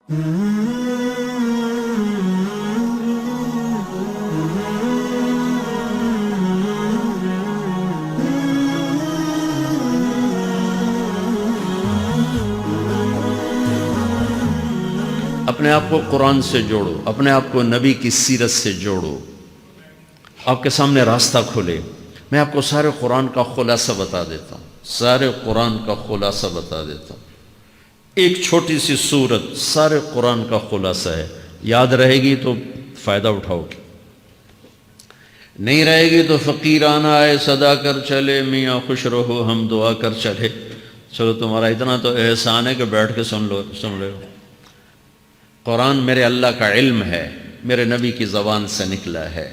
اپنے آپ کو قرآن سے جوڑو، اپنے آپ کو نبی کی سیرت سے جوڑو، آپ کے سامنے راستہ کھلے۔ میں آپ کو سارے قرآن کا خلاصہ بتا دیتا ہوں، سارے قرآن کا خلاصہ بتا دیتا ہوں۔ ایک چھوٹی سی سورت سارے قرآن کا خلاصہ ہے، یاد رہے گی تو فائدہ اٹھاؤ گی، نہیں رہے گی تو فقیرانہ آئے صدا کر چلے، میاں خوش رہو ہم دعا کر چلے۔ چلو تمہارا اتنا تو احسان ہے کہ بیٹھ کے سن لے۔ قرآن میرے اللہ کا علم ہے، میرے نبی کی زبان سے نکلا ہے،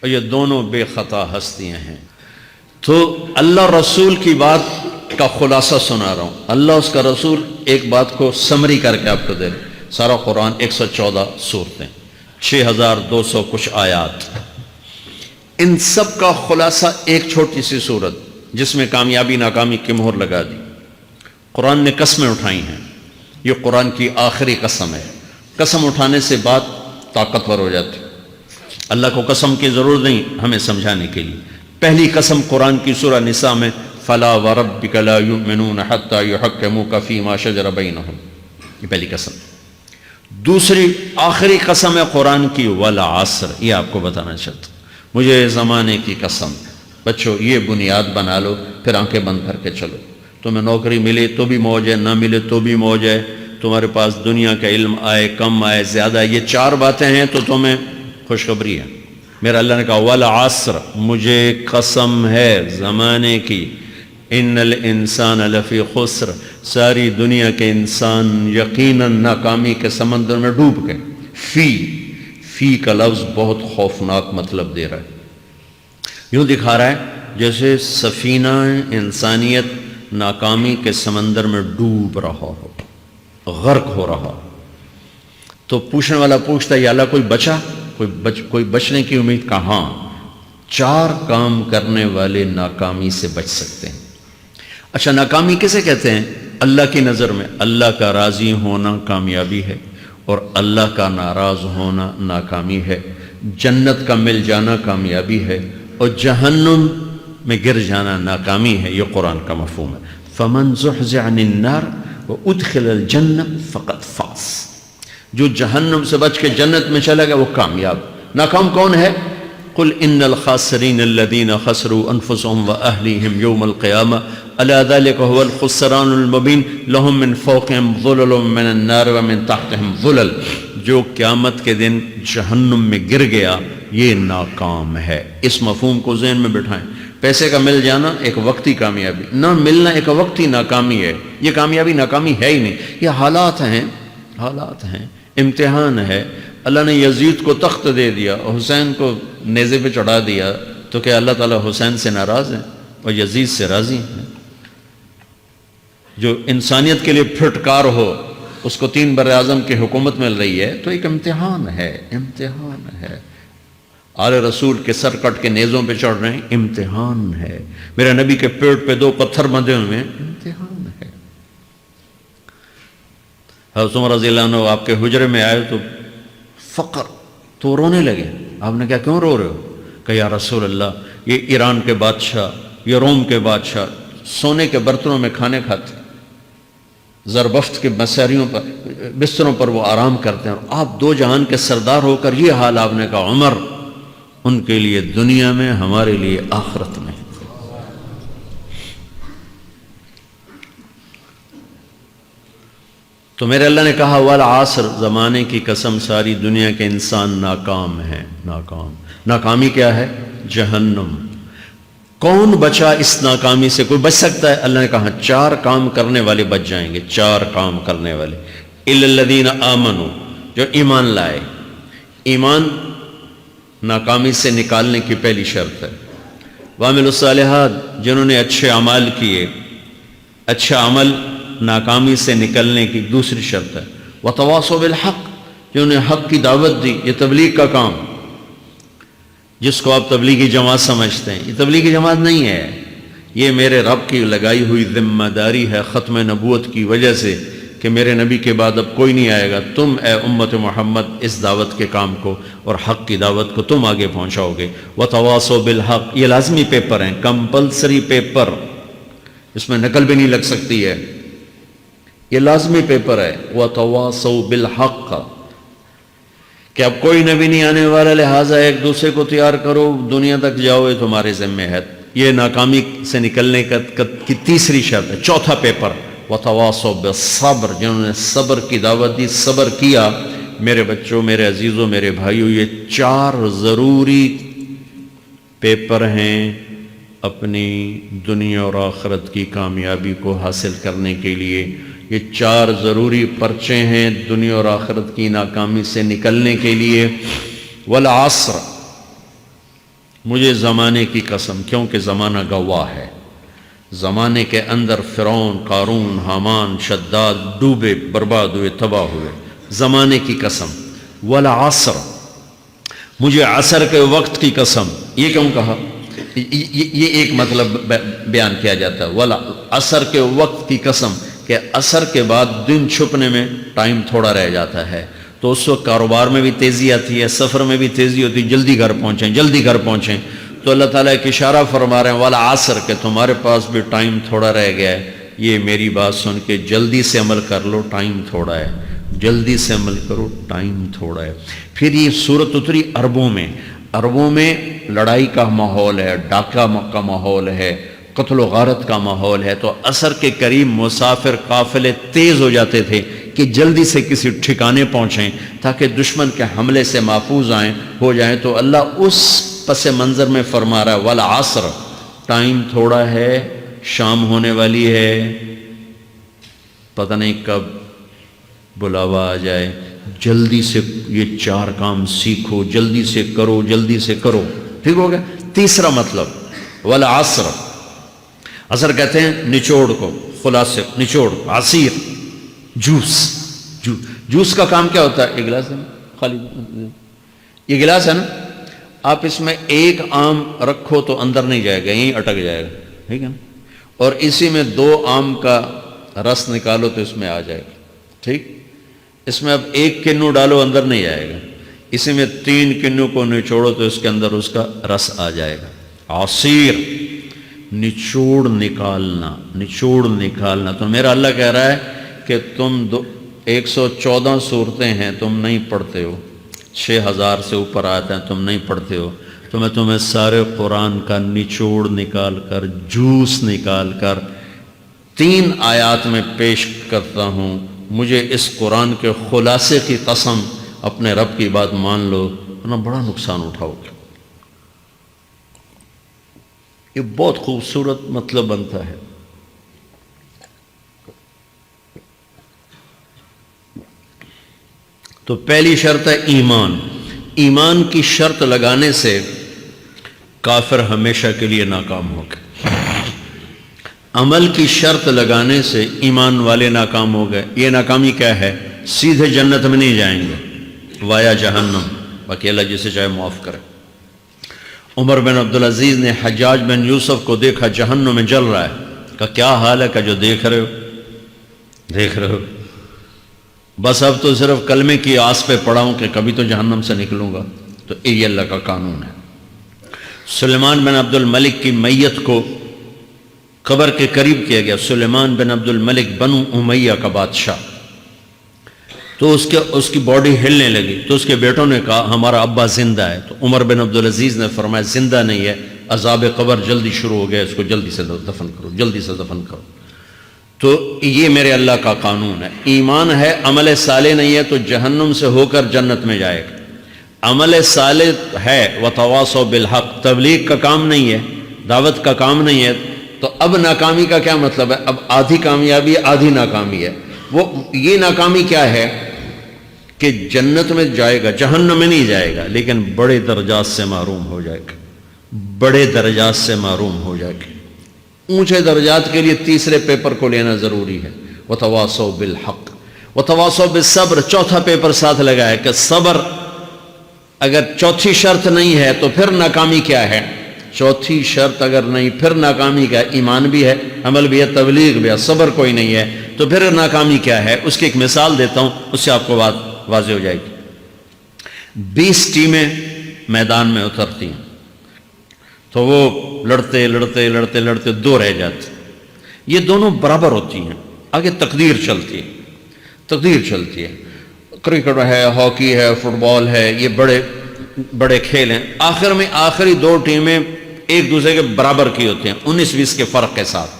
اور یہ دونوں بے خطا ہستیاں ہیں۔ تو اللہ رسول کی بات کا خلاصہ سنا رہا ہوں، اللہ اس کا رسول ایک بات کو سمری کر کے آپ کو دے رہے۔ سارا قرآن 114 سورتیں، 6200 کچھ آیات، ان سب کا خلاصہ ایک چھوٹی سی سورت جس میں کامیابی ناکامی کی مہر لگا دی۔ قرآن نے قسمیں اٹھائی ہیں، یہ قرآن کی آخری قسم ہے۔ قسم اٹھانے سے بات طاقتور ہو جاتی، اللہ کو قسم کی ضرورت نہیں ہمیں سمجھانے کے لیے۔ پہلی قسم قرآن کی سورہ نساء میں فَلَا وَرَبِّكَ لَا يُؤْمِنُونَ حَتَّى يُحَكِّمُوكَ فِي مَا شَجَرَ بَيْنَهُمْ، یہ پہلی قسم۔ دوسری آخری قسم ہے قرآن کی وَالْعَصْرِ، یہ آپ کو بتانا چاہتا ہوں، مجھے زمانے کی قسم۔ بچوں یہ بنیاد بنا لو، پھر آنکھیں بند کر کے چلو۔ تمہیں نوکری ملے تو بھی موج ہے، نہ ملے تو بھی موج ہے، تمہارے پاس دنیا کا علم آئے کم آئے زیادہ، یہ چار باتیں ہیں تو تمہیں خوشخبری ہے۔ میرا اللہ نے کہا والعصر، مجھے قسم ہے زمانے کی، ان الانسان لفی خسر، ساری دنیا کے انسان یقیناً ناکامی کے سمندر میں ڈوب گئے۔ فی کا لفظ بہت خوفناک مطلب دے رہا ہے، یوں دکھا رہا ہے جیسے سفینہ انسانیت ناکامی کے سمندر میں ڈوب رہا ہو، غرق ہو رہا۔ تو پوچھنے والا پوچھتا ہے یا اللہ کوئی بچا، کوئی بچنے کی امید؟ کہاں؟ چار کام کرنے والے ناکامی سے بچ سکتے ہیں۔ اچھا ناکامی کسے کہتے ہیں؟ اللہ کی نظر میں اللہ کا راضی ہونا کامیابی ہے، اور اللہ کا ناراض ہونا ناکامی ہے۔ جنت کا مل جانا کامیابی ہے، اور جہنم میں گر جانا ناکامی ہے۔ یہ قرآن کا مفہوم ہے۔ فَمَنْ زُحْزِحَ عَنِ النَّارِ وَأُدْخِلَ الْجَنَّةَ فَقَدْ فَازَ، جو جہنم سے بچ کے جنت میں چلا گیا وہ کامیاب۔ ناکام کون ہے؟ قُلْ إِنَّ الْخَاسِرِينَ الَّذِينَ خَسِرُوا أَنفُسَهُمْ وَأَهْلِيهِمْ يَوْمَ الْقِيَامَةِ أَلَا ذَلِكَ هُوَ الْخُسْرَانُ الْمُبِينُ لَهُم مِّن فَوْقِهِمْ ظُلَلٌ مِّنَ النَّارِ وَمِن تَحْتِهِمْ ظُلَلٌ، جو قیامت کے دن جہنم میں گر گیا یہ ناکام ہے۔ اس مفہوم کو ذہن میں بٹھائیں۔ پیسے کا مل جانا ایک وقتی کامیابی، نہ ملنا ایک وقتی ناکامی ہے۔ یہ کامیابی ناکامی ہے ہی نہیں، یہ حالات ہیں، امتحان ہے۔ اللہ نے یزید کو تخت دے دیا اور حسین کو نیزے پہ چڑھا دیا، تو کیا اللہ تعالیٰ حسین سے ناراض ہیں اور یزید سے راضی ہیں؟ جو انسانیت کے لیے پھٹکار ہو اس کو 3 براعظم کی حکومت مل رہی ہے تو ایک امتحان ہے۔ آل رسول کے سر کٹ کے نیزوں پہ چڑھ رہے ہیں، امتحان ہے۔ میرے نبی کے پیٹ پہ 2 پتھر بندھے ہوئے ہیں، امتحان ہے۔ حضرت عمر رضی اللہ عنہ آپ کے حجرے میں آئے تو فقر، تو رونے لگے۔ آپ نے کہا کیوں رو رہے ہو؟ کہ یا رسول اللہ یہ ایران کے بادشاہ، یہ روم کے بادشاہ سونے کے برتنوں میں کھانے کھاتے، زربفت کے بستروں پر وہ آرام کرتے ہیں، اور آپ 2 جہان کے سردار ہو کر یہ حال۔ آپ نے کہا عمر ان کے لیے دنیا میں، ہمارے لیے آخرت میں۔ تو میرے اللہ نے کہا والعصر، زمانے کی قسم ساری دنیا کے انسان ناکام ہیں، ناکامی کیا ہے؟ جہنم۔ کون بچا اس ناکامی سے؟ کوئی بچ سکتا ہے؟ اللہ نے کہا 4 کام کرنے والے بچ جائیں گے، 4 کام کرنے والے۔ اِلَّا الَّذِينَ آمَنُوا، جو ایمان لائے۔ ایمان ناکامی سے نکالنے کی پہلی شرط ہے۔ وَعَمِلُوا الصَّالِحَاتِ، جنہوں نے اچھے اعمال کیے۔ اچھا عمل ناکامی سے نکلنے کی دوسری شرط ہے۔ وَتَوَاصَوْا بِالْحَقِّ، جنہوں نے حق کی دعوت دی۔ یہ تبلیغ کا کام، جس کو آپ تبلیغی جماعت سمجھتے ہیں، یہ تبلیغی جماعت نہیں ہے، یہ میرے رب کی لگائی ہوئی ذمہ داری ہے ختم نبوت کی وجہ سے کہ میرے نبی کے بعد اب کوئی نہیں آئے گا، تم اے امت محمد اس دعوت کے کام کو اور حق کی دعوت کو تم آگے پہنچاؤ گے۔ وَتَوَاصَوْا بِالْحَقِّ، یہ لازمی پیپر ہیں، کمپلسری پیپر، اس میں نقل بھی نہیں لگ سکتی ہے، یہ لازمی پیپر ہے۔ وَتَوَاصَوْا بِالْحَقِّ، کہ اب کوئی نبی نہیں آنے والا، لہٰذا ایک دوسرے کو تیار کرو، دنیا تک جاؤ، یہ تمہارے ذمہ ہے۔ یہ ناکامی سے نکلنے کی تیسری شرط ہے۔ چوتھا پیپر وَتَوَاصَوْا بِالصَّبْرِ، جنہوں نے صبر کی دعوت دی، صبر کیا۔ میرے بچوں، میرے عزیزوں، میرے بھائیوں، یہ 4 ضروری پیپر ہیں اپنی دنیا اور آخرت کی کامیابی کو حاصل کرنے کے لیے۔ یہ 4 ضروری پرچے ہیں دنیا اور آخرت کی ناکامی سے نکلنے کے لیے۔ والعصر، مجھے زمانے کی قسم، کیونکہ زمانہ گواہ ہے، زمانے کے اندر فرعون، قارون، حامان، شداد ڈوبے، برباد ہوئے، تباہ ہوئے، زمانے کی قسم۔ والعصر، مجھے عصر کے وقت کی قسم۔ یہ کیوں کہا؟ یہ ایک مطلب بیان کیا جاتا ہے، والعصر کے وقت کی قسم، کہ عصر کے بعد دن چھپنے میں ٹائم تھوڑا رہ جاتا ہے، تو اس وقت کاروبار میں بھی تیزی آتی ہے، سفر میں بھی تیزی ہوتی ہے، جلدی گھر پہنچیں، جلدی گھر پہنچیں۔ تو اللہ تعالیٰ ایک اشارہ فرما رہے ہیں والعصر، کہ تمہارے پاس بھی ٹائم تھوڑا رہ گیا ہے، یہ میری بات سن کے جلدی سے عمل کر لو، ٹائم تھوڑا ہے، جلدی سے عمل کرو، ٹائم تھوڑا ہے۔ پھر یہ صورت اتری عربوں میں، عربوں میں لڑائی کا ماحول ہے، ڈاکہ کا ماحول ہے، قتل و غارت کا ماحول ہے، تو عصر کے قریب مسافر قافلے تیز ہو جاتے تھے کہ جلدی سے کسی ٹھکانے پہنچیں تاکہ دشمن کے حملے سے محفوظ ہو جائیں۔ تو اللہ اس پس منظر میں فرما رہا ہے والعصر، ٹائم تھوڑا ہے، شام ہونے والی ہے، پتہ نہیں کب بلاوا آ جائے، جلدی سے یہ 4 کام سیکھو، جلدی سے کرو، جلدی سے کرو۔ ٹھیک ہو گیا؟ تیسرا مطلب والعصر، عصر کہتے ہیں نچوڑ کو، خلاصے، نچوڑ، عصیر، جوس کا کام کیا ہوتا ہے؟ یہ گلاس ہے نا، خالی یہ گلاس ہے نا، آپ اس میں 1 آم رکھو تو اندر نہیں جائے گا، یہیں اٹک جائے گا، ٹھیک ہے نا، اور اسی میں 2 آم کا رس نکالو تو اس میں آ جائے گا، ٹھیک۔ اس میں اب 1 کنو ڈالو، اندر نہیں آئے گا، اسی میں 3 کنو کو نچوڑو تو اس کے اندر اس کا رس آ جائے گا۔ عصیر، نچوڑ نکالنا، نچوڑ نکالنا۔ تو میرا اللہ کہہ رہا ہے کہ تم 114 صورتیں ہیں، تم نہیں پڑھتے ہو، 6000 سے اوپر آتے ہیں، تم نہیں پڑھتے ہو، تو میں تمہیں سارے قرآن کا نچوڑ نکال کر، جوس نکال کر 3 آیات میں پیش کرتا ہوں۔ مجھے اس قرآن کے خلاصے کی قسم، اپنے رب کی بات مان لو، ورنہ بڑا نقصان اٹھاؤ گے۔ یہ بہت خوبصورت مطلب بنتا ہے۔ تو پہلی شرط ہے ایمان۔ ایمان کی شرط لگانے سے کافر ہمیشہ کے لیے ناکام ہو گئے، عمل کی شرط لگانے سے ایمان والے ناکام ہو گئے۔ یہ ناکامی کیا ہے؟ سیدھے جنت میں نہیں جائیں گے، وایا جہنم، باقی اللہ جسے چاہے معاف کرے۔ عمر بن عبدالعزیز نے حجاج بن یوسف کو دیکھا جہنم میں جل رہا ہے، کہا کیا حال ہے؟ کہ جو دیکھ رہے ہو، بس اب تو صرف کلمے کی آس پہ پڑا ہوں کہ کبھی تو جہنم سے نکلوں گا۔ تو یہ اللہ کا قانون ہے۔ سلیمان بن عبد الملک کی میت کو قبر کے قریب کیا گیا، سلیمان بن عبد الملک بنو امیہ کا بادشاہ، تو اس کی باڈی ہلنے لگی، تو اس کے بیٹوں نے کہا ہمارا ابا زندہ ہے۔ تو عمر بن عبدالعزیز نے فرمایا زندہ نہیں ہے، عذاب قبر جلدی شروع ہو گیا، اس کو جلدی سے دفن کرو، جلدی سے دفن کرو۔ تو یہ میرے اللہ کا قانون ہے۔ ایمان ہے، عمل صالح نہیں ہے تو جہنم سے ہو کر جنت میں جائے گا۔ عمل صالح ہے، وتواصوا بالحق، تبلیغ کا کام نہیں ہے، دعوت کا کام نہیں ہے، تو اب ناکامی کا کیا مطلب ہے؟ اب آدھی کامیابی آدھی ناکامی ہے۔ وہ یہ ناکامی کیا ہے کہ جنت میں جائے گا، جہنم میں نہیں جائے گا، لیکن بڑے درجات سے محروم ہو جائے گا، بڑے درجات سے محروم ہو جائے گا۔ اونچے درجات کے لیے تیسرے پیپر کو لینا ضروری ہے، وتواصوا بالحق وتواصوا بالصبر۔ چوتھا پیپر ساتھ لگایا کہ صبر، اگر چوتھی شرط نہیں ہے تو پھر ناکامی کیا ہے؟ چوتھی شرط اگر نہیں، پھر ناکامی کیا ہے؟ ایمان بھی ہے، عمل بھی ہے، تبلیغ بھی ہے، صبر کوئی نہیں ہے، تو پھر ناکامی کیا ہے اس کی ایک مثال دیتا ہوں، اس سے آپ کو بات واضح ہو جائے گی۔ 20 ٹیمیں میدان میں اترتی ہیں تو وہ لڑتے لڑتے لڑتے لڑتے 2 رہ جاتے، یہ دونوں برابر ہوتی ہیں، آگے تقدیر چلتی ہے، تقدیر چلتی ہے، کرکٹ ہے، ہاکی ہے، فٹ بال ہے، یہ بڑے بڑے کھیل ہیں، آخر میں آخری 2 ٹیمیں ایک دوسرے کے برابر کی ہوتی ہیں 19-20 کے فرق کے ساتھ،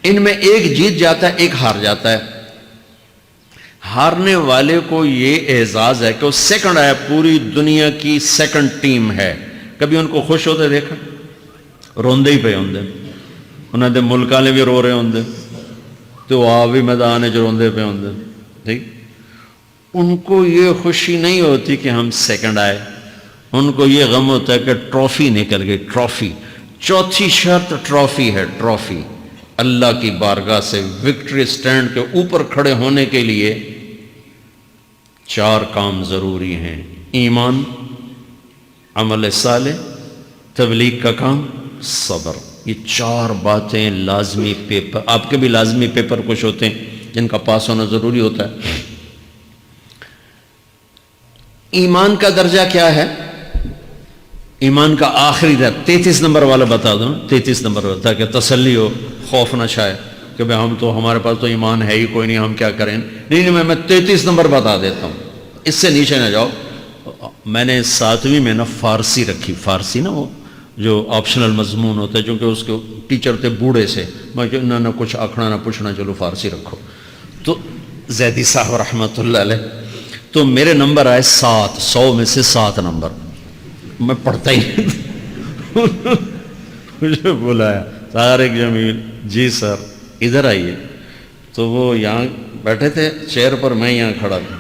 ان میں ایک جیت جاتا ہے ایک ہار جاتا ہے، ہارنے والے کو یہ اعزاز ہے کہ وہ سیکنڈ ہے، پوری دنیا کی سیکنڈ ٹیم ہے، کبھی ان کو خوش ہوتے دیکھا؟ روندے ہی پہ ہوندے، انہوں نے ملک والے بھی رو رہے ہوندے تو آ بھی میدان جو روندے پہ ہوندے، ٹھیک، ان کو یہ خوشی نہیں ہوتی کہ ہم سیکنڈ آئے، ان کو یہ غم ہوتا ہے کہ ٹرافی نکل گئی، ٹرافی، چوتھی شرط ٹرافی ہے، ٹرافی، اللہ کی بارگاہ سے وکٹری سٹینڈ کے اوپر کھڑے ہونے کے لیے 4 کام ضروری ہیں، ایمان، عمل صالح، تبلیغ کا کام، صبر، یہ 4 باتیں لازمی پیپر، آپ کے بھی لازمی پیپر کچھ ہوتے ہیں جن کا پاس ہونا ضروری ہوتا ہے۔ ایمان کا درجہ کیا ہے؟ ایمان کا آخری درجہ 33 نمبر والا بتا دوں، 33 نمبر والا، تاکہ تسلی ہو، خوف نہ چھائے کہ بھئی ہم تو، ہمارے پاس تو ایمان ہے ہی کوئی نہیں، ہم کیا کریں، نہیں میں 33 نمبر بتا دیتا ہوں، اس سے نیچے نہ جاؤ۔ میں نے 7ویں میں نا فارسی رکھی، فارسی نا وہ جو آپشنل مضمون ہوتا ہے، چونکہ اس کے ٹیچر تھے بوڑھے سے، میں کہ نہ کچھ آکھنا نہ پوچھنا، چلو فارسی رکھو، تو زیدی صاحب رحمۃ اللہ علیہ، تو میرے نمبر آئے 7، 100 میں سے 7 نمبر، میں پڑھتا ہی مجھے بلایا طارق جمیل، جی سر ادھر آئیے، تو وہ یہاں بیٹھے تھے چیئر پر، میں یہاں کھڑا تھا،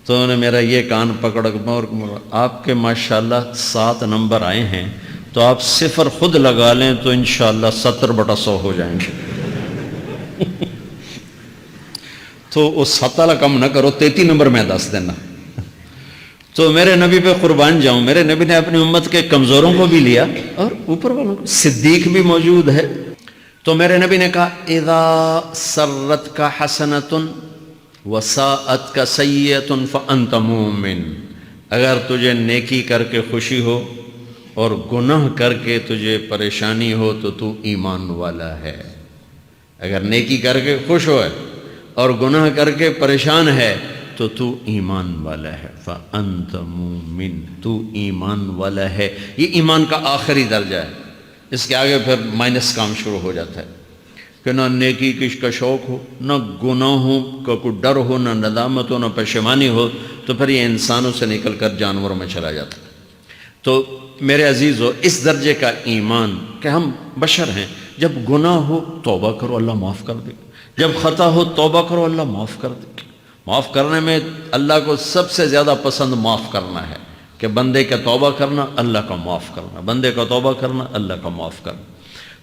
تو انہوں نے میرا یہ کان پکڑ اور آپ کے ماشاءاللہ 7 نمبر آئے ہیں، تو آپ 0 خود لگا لیں تو انشاءاللہ 70/100 ہو جائیں گے تو وہ 7 والا کم نہ کرو، 33 نمبر میں 10 دینا۔ تو میرے نبی پہ قربان جاؤں، میرے نبی نے اپنی امت کے کمزوروں کو بھی لیا اور اوپر والوں کو، صدیق بھی موجود ہے، تو میرے نبی نے کہا اذا سرتک حسنۃ وساءتک سیئۃ فانت مومن، اگر تجھے نیکی کر کے خوشی ہو اور گناہ کر کے تجھے پریشانی ہو تو ایمان والا ہے، اگر نیکی کر کے خوش ہو اور گناہ کر کے پریشان ہے تو ایمان والا ہے، فأنت مومن، تو ایمان والا ہے۔ یہ ایمان کا آخری درجہ ہے، اس کے آگے پھر مائنس کام شروع ہو جاتا ہے کہ نہ نیکی کا شوق ہو، نہ گناہوں کا کوئی ڈر ہو، نہ ندامت ہو، نہ پشیمانی ہو، تو پھر یہ انسانوں سے نکل کر جانوروں میں چلا جاتا ہے۔ تو میرے عزیزو، اس درجے کا ایمان کہ ہم بشر ہیں، جب گناہ ہو توبہ کرو، اللہ معاف کر دے، جب خطا ہو توبہ کرو، اللہ معاف کر دے۔ معاف کرنے میں اللہ کو سب سے زیادہ پسند معاف کرنا ہے، کہ بندے کا توبہ کرنا، اللہ کا معاف کرنا، بندے کا توبہ کرنا، اللہ کا معاف کرنا۔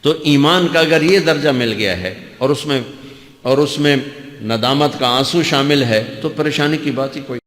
تو ایمان کا اگر یہ درجہ مل گیا ہے اور اس میں ندامت کا آنسو شامل ہے تو پریشانی کی بات ہی کوئی